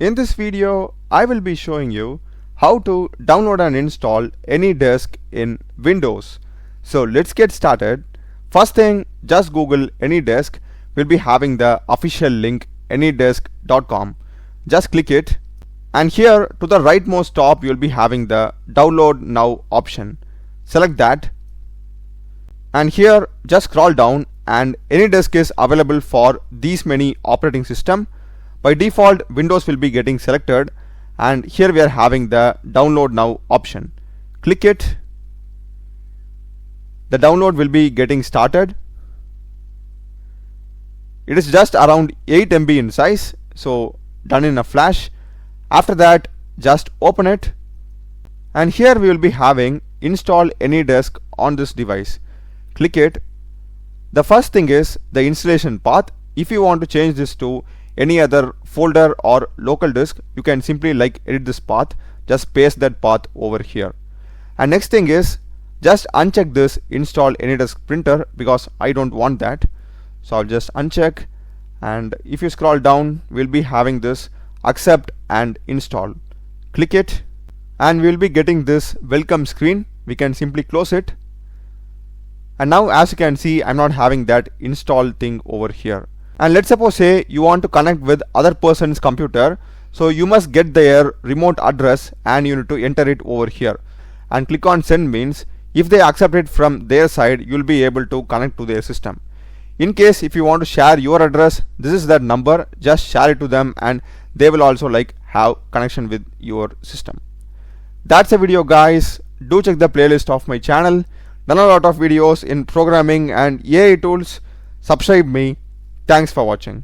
In this video, I will be showing you how to download and install Anydesk in Windows. So let's get started. First thing, just Google Anydesk. We'll be having the official link anydesk.com. Just click it, and here to the rightmost top you'll be having the download now option. Select that, and here just scroll down, and Anydesk is available for these many operating system. By default, Windows will be getting selected, and here we are having the download now option. Click it. The download will be getting started. It is just around 8 MB in size, so done in a flash. After that, just open it, and here we will be having install Anydesk on this device. Click it. The first thing is the installation path. If you want to change this to any other folder or local disk, you can simply edit this path, just paste that path over here. And next thing is just uncheck this install Anydesk printer, because I don't want that, so I'll just uncheck. And if you scroll down, we'll be having this accept and install. Click it, and we'll be getting this welcome screen. We can simply close it, and now as you can see, I'm not having that install thing over here. And let's suppose say you want to connect with other person's computer, so you must get their remote address and you need to enter it over here, and click on send. Means if they accept it from their side, you'll be able to connect to their system. In case if you want to share your address, this is that number, just share it to them and they will also have connection with your system. That's the video, guys. Do check the playlist of my channel. Done a lot of videos in programming and AI tools. Subscribe me. Thanks for watching.